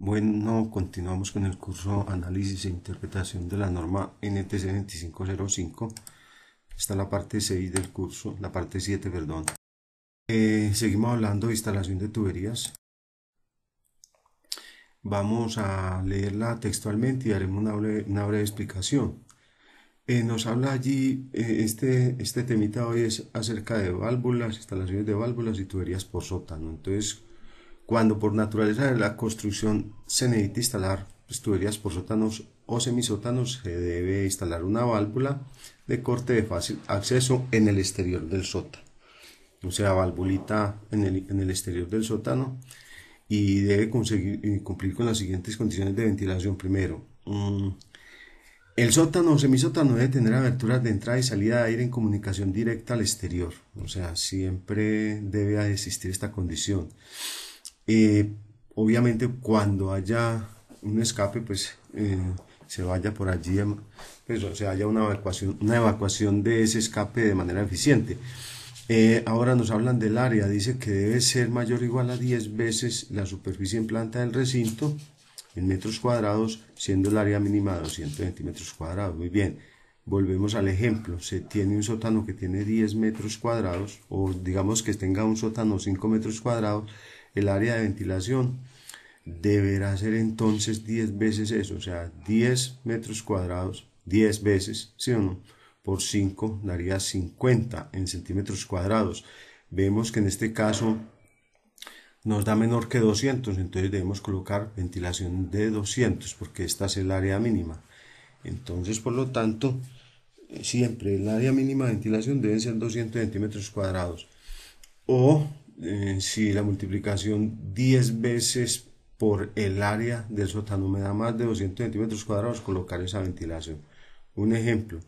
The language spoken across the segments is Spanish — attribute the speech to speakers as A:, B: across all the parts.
A: Bueno, continuamos con el curso Análisis e Interpretación de la norma NTC 2505. Esta es la parte 6 del curso, la parte 7, perdón. Seguimos hablando de instalación de tuberías. Vamos a leerla textualmente y haremos una breve explicación. Nos habla allí, este temita hoy es acerca de válvulas, instalaciones de válvulas y tuberías por sótano. Entonces, cuando por naturaleza de la construcción se necesita instalar tuberías por sótanos o semisótanos, se debe instalar una válvula de corte de fácil acceso en el exterior del sótano. O sea, valvulita en el exterior del sótano, y debe cumplir con las siguientes condiciones de ventilación. Primero, el sótano o semisótano debe tener aberturas de entrada y salida de aire en comunicación directa al exterior. O sea, siempre debe existir esta condición. Obviamente cuando haya un escape, pues se vaya por allí, pues, o sea, haya una evacuación de ese escape de manera eficiente. Ahora nos hablan del área, dice que debe ser mayor o igual a 10 veces la superficie en planta del recinto en metros cuadrados, siendo el área mínima de 220 metros cuadrados. Muy bien, volvemos al ejemplo. Se tiene un sótano que tiene 10 metros cuadrados, o digamos que tenga un sótano 5 metros cuadrados. El área de ventilación deberá ser entonces 10 veces eso, o sea, 10 metros cuadrados, 10 veces, ¿sí o no? Por 5 daría 50 en centímetros cuadrados. Vemos que en este caso nos da menor que 200, entonces debemos colocar ventilación de 200, porque esta es el área mínima. Entonces, por lo tanto, siempre el área mínima de ventilación debe ser 200 centímetros cuadrados. O si la multiplicación 10 veces por el área del sótano me da más de 200 centímetros cuadrados, colocar esa ventilación. Un ejemplo,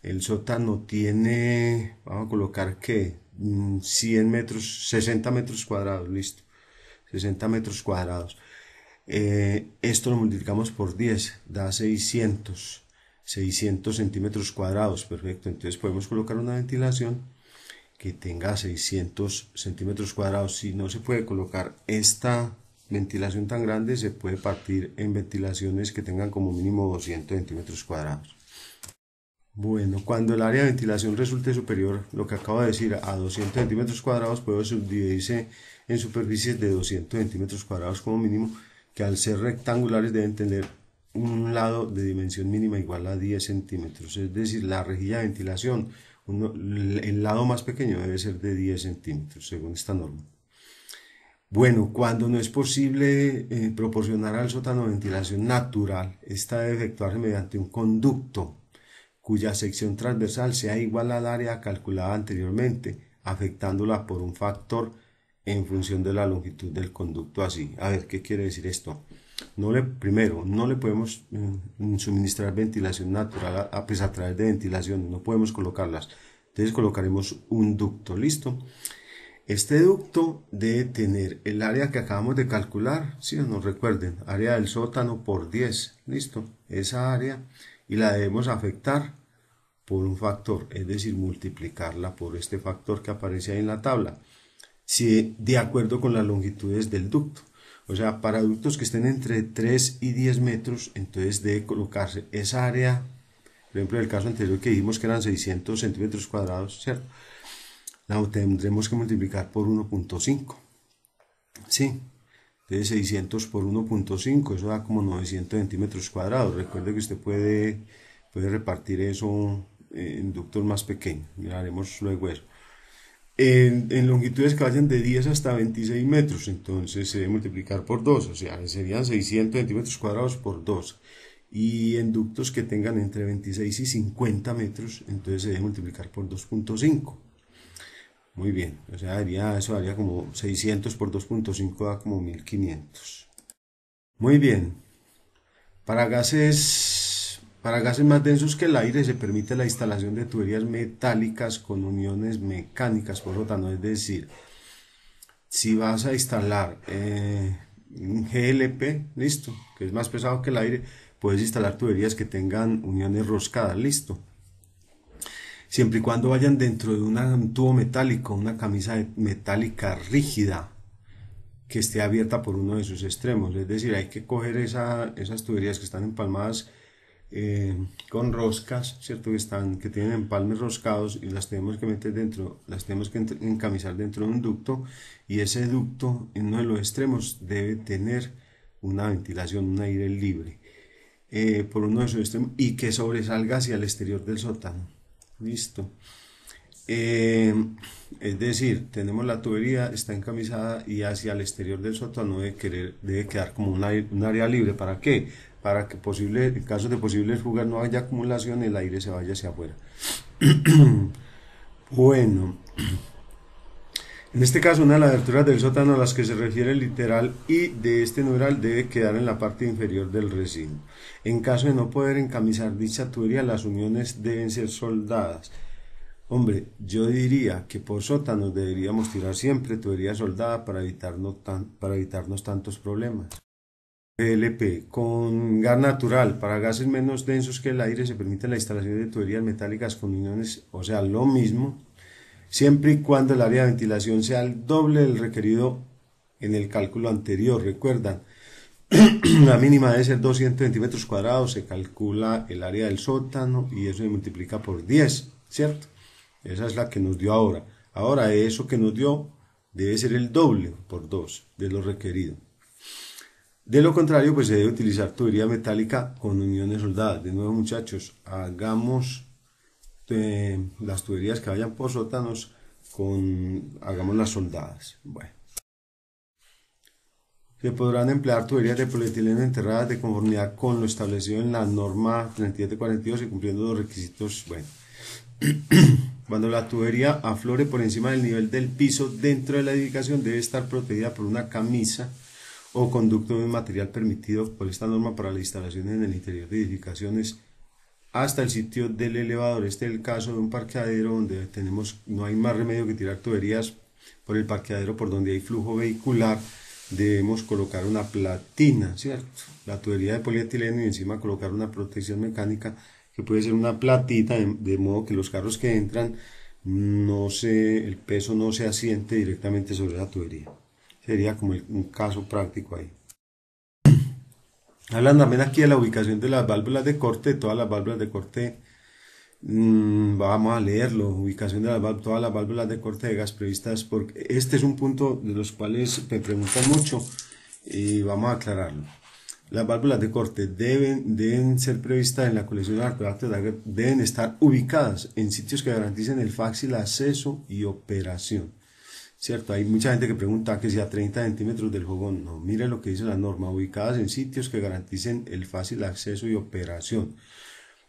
A: el sótano tiene, vamos a colocar que 100 metros, 60 metros cuadrados, listo, 60 metros cuadrados. Esto lo multiplicamos por 10, da 600 centímetros cuadrados, perfecto. Entonces podemos colocar una ventilación que tenga 600 centímetros cuadrados. Si no se puede colocar esta ventilación tan grande, se puede partir en ventilaciones que tengan como mínimo 200 centímetros cuadrados. Bueno, cuando el área de ventilación resulte superior, lo que acabo de decir, a 200 centímetros cuadrados, puede subdividirse en superficies de 200 centímetros cuadrados como mínimo, que al ser rectangulares deben tener un lado de dimensión mínima igual a 10 centímetros. Es decir, la rejilla de ventilación, el lado más pequeño debe ser de 10 centímetros, según esta norma. Bueno, cuando no es posible proporcionar al sótano ventilación natural, esta debe efectuarse mediante un conducto cuya sección transversal sea igual al área calculada anteriormente, afectándola por un factor en función de la longitud del conducto así. A ver, ¿qué quiere decir esto? Primero, no le podemos suministrar ventilación natural pues a través de ventilación, no podemos colocarlas. Entonces colocaremos un ducto, ¿listo? Este ducto debe tener el área que acabamos de calcular, si nos recuerden, área del sótano por 10, ¿listo? Esa área, y la debemos afectar por un factor, es decir, multiplicarla por este factor que aparece ahí en la tabla, si de acuerdo con las longitudes del ducto. O sea, para ductos que estén entre 3 y 10 metros, entonces debe colocarse esa área, por ejemplo, en el caso anterior que dijimos que eran 600 centímetros cuadrados, ¿cierto? La tendremos que multiplicar por 1.5, ¿sí? Entonces 600 por 1.5, eso da como 900 centímetros cuadrados. Recuerde que usted puede repartir eso en ductos más pequeños, miraremos luego eso. En longitudes que vayan de 10 hasta 26 metros, entonces se debe multiplicar por 2, o sea, serían 600 centímetros cuadrados por 2. Y en ductos que tengan entre 26 y 50 metros, entonces se debe multiplicar por 2.5. Muy bien, o sea, eso daría como 600 por 2.5, da como 1500. Muy bien, para gases más densos que el aire se permite la instalación de tuberías metálicas con uniones mecánicas por sótano. Es decir, si vas a instalar un GLP, listo, que es más pesado que el aire, puedes instalar tuberías que tengan uniones roscadas, listo. Siempre y cuando vayan dentro de un tubo metálico, una camisa metálica rígida, que esté abierta por uno de sus extremos. Es decir, hay que coger esas tuberías que están empalmadas con roscas, ¿cierto? Que tienen empalmes roscados, y las tenemos que meter dentro, las tenemos que encamisar dentro de un ducto, y ese ducto en uno de los extremos debe tener una ventilación, un aire libre por uno de sus extremos, y que sobresalga hacia el exterior del sótano. Listo. Eh, es decir, tenemos la tubería, está encamisada, y hacia el exterior del sótano debe quedar como un área libre. ¿Para qué? Para que en caso de posibles fugas no haya acumulación, el aire se vaya hacia afuera. Bueno, en este caso, una de las aberturas del sótano a las que se refiere el literal y de este numeral debe quedar en la parte inferior del recinto. En caso de no poder encamisar dicha tubería, las uniones deben ser soldadas. Hombre, yo diría que por sótanos deberíamos tirar siempre tubería soldada para evitarnos tantos problemas. PLP, con gas natural, para gases menos densos que el aire se permite la instalación de tuberías metálicas con uniones, o sea, lo mismo, siempre y cuando el área de ventilación sea el doble del requerido en el cálculo anterior. Recuerdan, la mínima debe ser 200 centímetros cuadrados, se calcula el área del sótano y eso se multiplica por 10, ¿cierto? Esa es la que nos dio ahora. Ahora eso que nos dio debe ser el doble por 2 de lo requerido. De lo contrario, pues se debe utilizar tubería metálica con uniones soldadas. De nuevo, muchachos, hagamos las tuberías que vayan por sótanos, hagamos las soldadas. Bueno. Se podrán emplear tuberías de polietileno enterradas de conformidad con lo establecido en la norma 3742 y cumpliendo los requisitos. Bueno. Cuando la tubería aflore por encima del nivel del piso dentro de la edificación, debe estar protegida por una camisa o conducto de un material permitido por esta norma para la instalación en el interior de edificaciones hasta el sitio del elevador. Este es el caso de un parqueadero donde no hay más remedio que tirar tuberías por el parqueadero por donde hay flujo vehicular. Debemos colocar una platina, ¿cierto? La tubería de polietileno, y encima colocar una protección mecánica que puede ser una platita, de modo que los carros que entran, el peso no se asiente directamente sobre la tubería. Sería como un caso práctico ahí. Hablan también aquí de la ubicación de las válvulas de corte, todas las válvulas de corte. Vamos a leerlo. Ubicación de todas las válvulas de corte de gas previstas, porque este es un punto de los cuales me preguntan mucho y vamos a aclararlo. Las válvulas de corte deben ser previstas en la colección de artefactos, deben estar ubicadas en sitios que garanticen el fácil acceso y operación. ¿Cierto? Hay mucha gente que pregunta que si a 30 centímetros del fogón. No, mire lo que dice la norma: ubicadas en sitios que garanticen el fácil acceso y operación.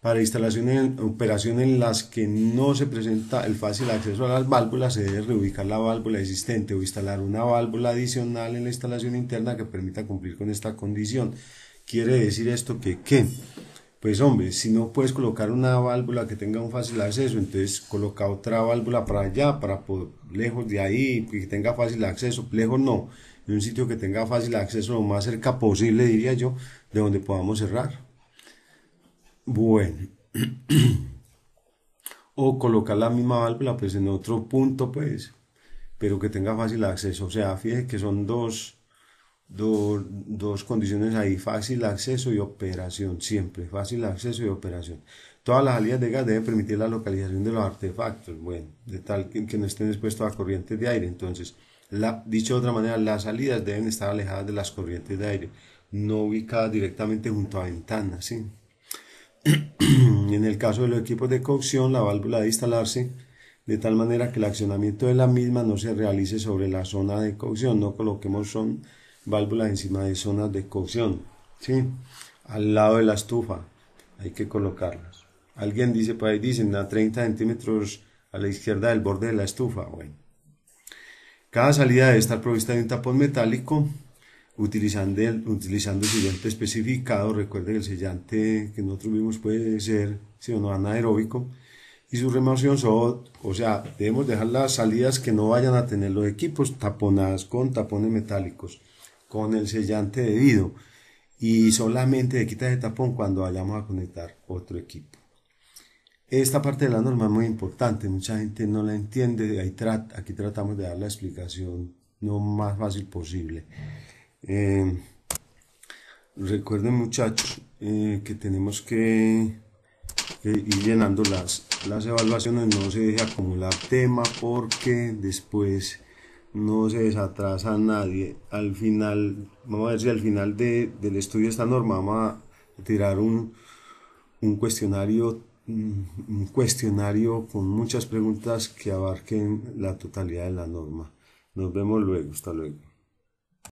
A: Para instalación en operación en las que no se presenta el fácil acceso a las válvulas, se debe reubicar la válvula existente o instalar una válvula adicional en la instalación interna que permita cumplir con esta condición. ¿Quiere decir esto que qué? Pues hombre, si no puedes colocar una válvula que tenga un fácil acceso, entonces coloca otra válvula para allá, lejos de ahí, que tenga fácil acceso. Lejos no, en un sitio que tenga fácil acceso, lo más cerca posible, diría yo, de donde podamos cerrar. Bueno, o colocar la misma válvula pues en otro punto, pues, pero que tenga fácil acceso. O sea, fíjate que son dos condiciones ahí: fácil acceso y operación. Siempre fácil acceso y operación. Todas las salidas de gas deben permitir la localización de los artefactos, bueno, de tal que no estén expuestos a corrientes de aire. Entonces, dicho de otra manera, las salidas deben estar alejadas de las corrientes de aire, no ubicadas directamente junto a ventanas, ¿sí? En el caso de los equipos de cocción, la válvula debe instalarse de tal manera que el accionamiento de la misma no se realice sobre la zona de cocción. No coloquemos válvulas encima de zonas de cocción, ¿sí? Al lado de la estufa hay que colocarlas. Alguien dice, pues ahí dicen a 30 centímetros a la izquierda del borde de la estufa. Bueno, cada salida debe estar provista de un tapón metálico utilizando el sellante especificado. Recuerde que el sellante que nosotros vimos puede ser, si o no, anaeróbico, y su remoción o sea, debemos dejar las salidas que no vayan a tener los equipos taponadas con tapones metálicos, con el sellante debido, y solamente se quita ese tapón cuando vayamos a conectar otro equipo. Esta parte de la norma es muy importante, mucha gente no la entiende, aquí tratamos de dar la explicación lo más fácil posible. Recuerden muchachos que tenemos que ir llenando las evaluaciones, no se deje acumular tema porque después no se desatrasa nadie. Al final, vamos a ver si al final del estudio de esta norma vamos a tirar un cuestionario, un cuestionario con muchas preguntas que abarquen la totalidad de la norma. Nos vemos luego, hasta luego.